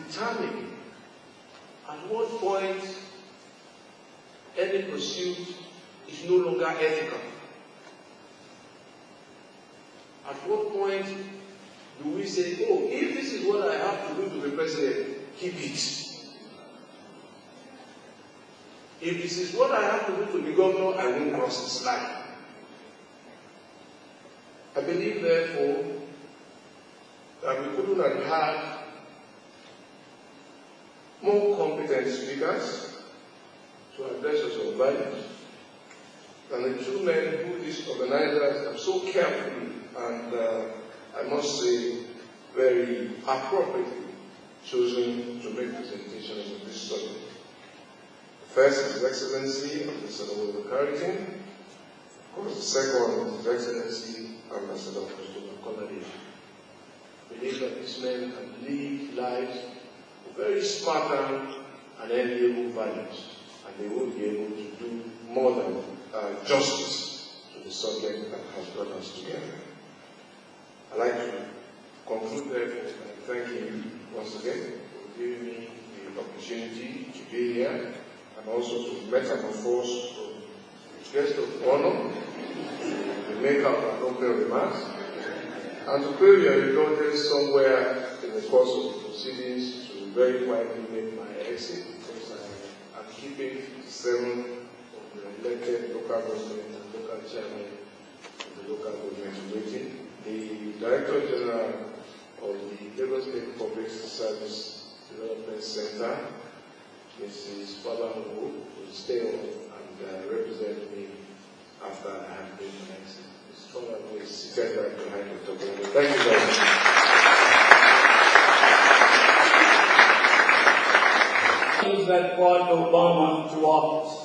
determine at what point any pursuit is no longer ethical. At what point do we say, oh, if this is what I have to do to be president, keep it. If this is what I have to do to be governor, I won't cross this line. I believe, therefore, that we couldn't have had more competent speakers to address us on values than the two men who these organizers have so carefully and, I must say, very appropriately chosen to make presentations of this subject. First is His Excellency Ambassador Carrington. Of course, the second is His Excellency Ambassador Fashola. We believe that these men have lived lives of very Spartan and enviable values, and they will be able to do more than justice to the subject that has brought us together. I'd like to conclude therefore by thanking you once again for giving me the opportunity to be here and also to metamorphose from a guest of honor to make up an open remarks and to pray your indulgence somewhere in the course of the proceedings to very quietly make my exit because I am keeping 7 of the elected local government and local chairman of the local government waiting. The Director General of the Lagos State Public Service Development Center, Mrs. Babatunde, will stay on and represent me after I have been my exit. Mrs. Babatunde is seated right behind the top of the. Thank you very much. That brought Obama to office.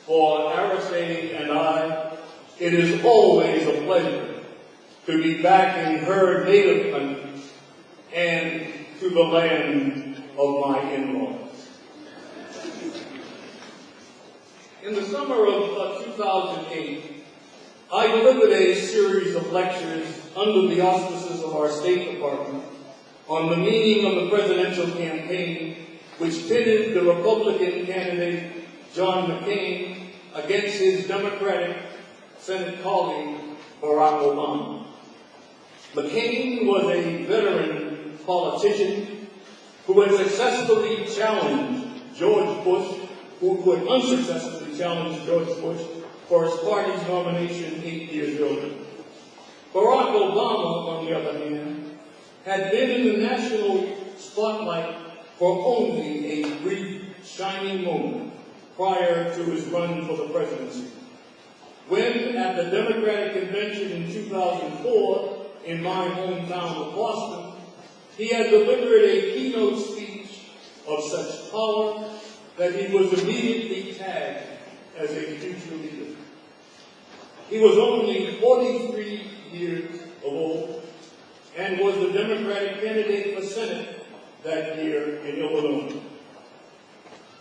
For Araceli and I, it is always a pleasure to be back in her native country and to the land of my in-laws. In the summer of 2008, I delivered a series of lectures under the auspices of our State Department on the meaning of the presidential campaign which pitted the Republican candidate John McCain against his Democratic Senate colleague Barack Obama. McCain was a veteran politician who had successfully challenged George Bush, who had unsuccessfully challenged George Bush for his party's nomination 8 years earlier. Barack Obama, on the other hand, had been in the national spotlight for only a brief, shining moment prior to his run for the presidency, when at the Democratic Convention in 2004, in my hometown of Boston, he had delivered a keynote speech of such power that he was immediately tagged as a future leader. He was only 43 years old and was the Democratic candidate for Senate that year in Illinois.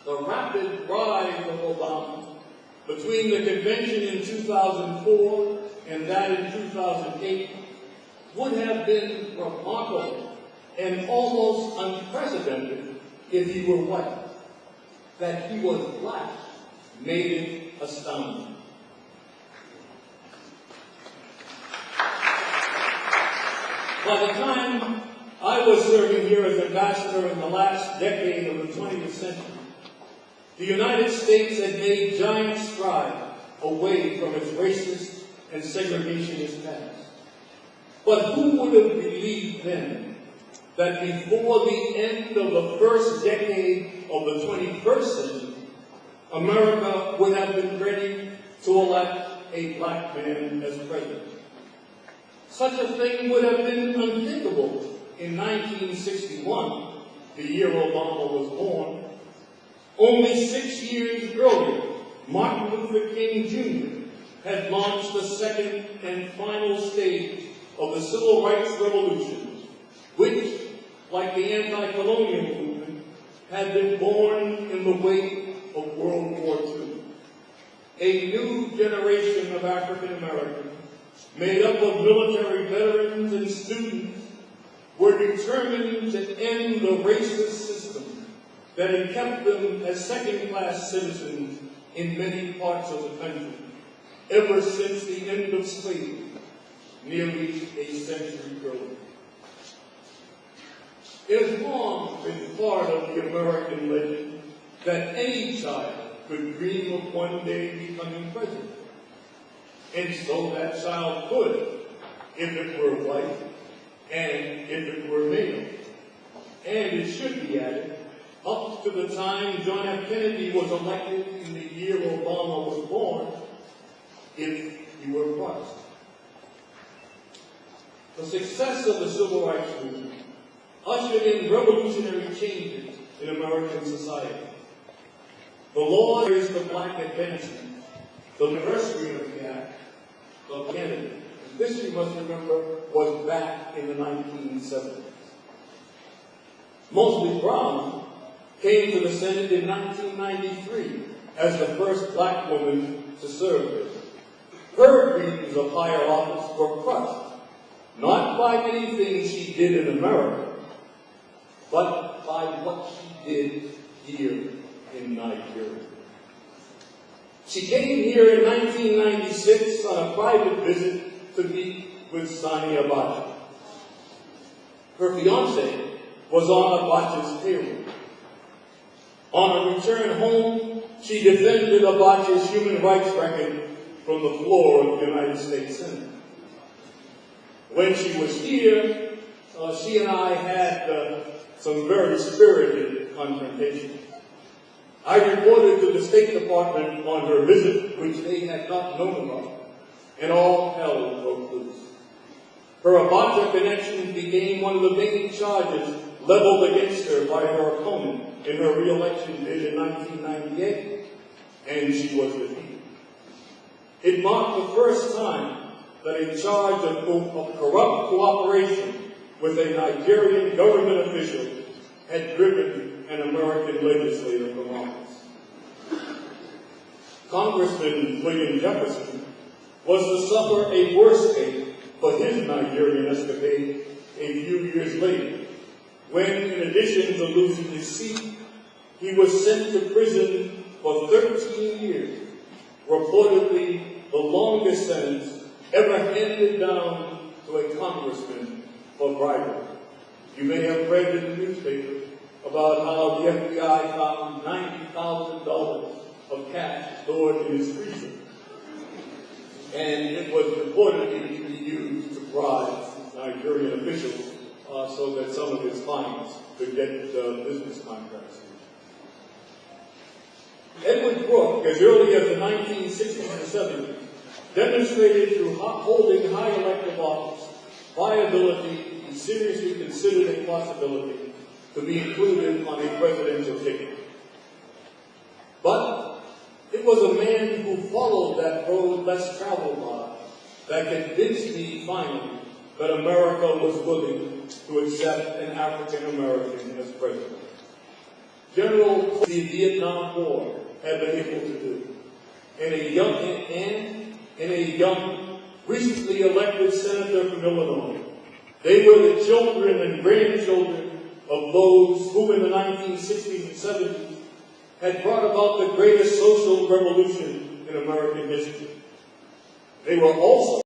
The rapid rise of Obama between the convention in 2004 and that in 2008 would have been remarkable and almost unprecedented if he were white. That he was black made it astounding. By the time I was serving here as ambassador in the last decade of the 20th century, the United States had made giant strides away from its racist and segregationist past. But who would have believed then that before the end of the first decade of the 21st century, America would have been ready to elect a black man as president? Such a thing would have been unthinkable in 1961, the year Obama was born. Only 6 years earlier, Martin Luther King Jr. had launched the second and final stage of the Civil Rights Revolution, which, like the anti-colonial movement, had been born in the wake of World War II. A new generation of African Americans, made up of military veterans and students, were determined to end the racist system that had kept them as second-class citizens in many parts of the country ever since the end of slavery, nearly a century earlier. It has long been part of the American legend that any child could dream of one day becoming president. And so that child could, if it were white and if it were male. And it should be added, up to the time John F. Kennedy was elected in the year Obama was born, if he were Protestant. The success of the Civil Rights Movement ushered in revolutionary changes in American society. The law raised the black advancement, the anniversary of the Act of Kennedy. This, you must remember, was back in the 1970s. Mosley Brown came to the Senate in 1993 as the first black woman to serve there. Her dreams of higher office were crushed, not by anything she did in America, but by what she did here in Nigeria. She came here in 1996 on a private visit to meet with Sani Abacha. Her fiancé was on Abacha's payroll. On her return home, she defended Abacha's human rights record from the floor of the United States Senate. When she was here, she and I had some very spirited confrontations. I reported to the State Department on her visit, which they had not known about, and all hell broke loose. Her Abacha connection became one of the main charges leveled against her by her opponent in her re-election bid in 1998, and she was defeated. It marked the first time that a charge of corrupt cooperation with a Nigerian government official had driven an American legislator from office. Congressman William Jefferson was to suffer a worse fate for his Nigerian escapade a few years later, when, in addition to losing his seat, he was sent to prison for 13 years, reportedly the longest sentence ever handed down to a congressman for bribery. You may have read in the newspaper about how the FBI found $90,000 of cash stored in his freezer. And it was reportedly to be used to bribe Nigerian officials so that some of his clients could get business contracts. Edward Brooke, as early as the 1960s and 70s, demonstrated through holding high elective office viability and seriously considered a possibility to be included on a presidential ticket. But it was a man who followed that road less traveled by that convinced me finally that America was willing to accept an African American as president. General the Vietnam War had been able to do, and a young, recently elected senator from Illinois. They were the children and grandchildren of those who in the 1960s and 70s had brought about the greatest social revolution in American history. They were also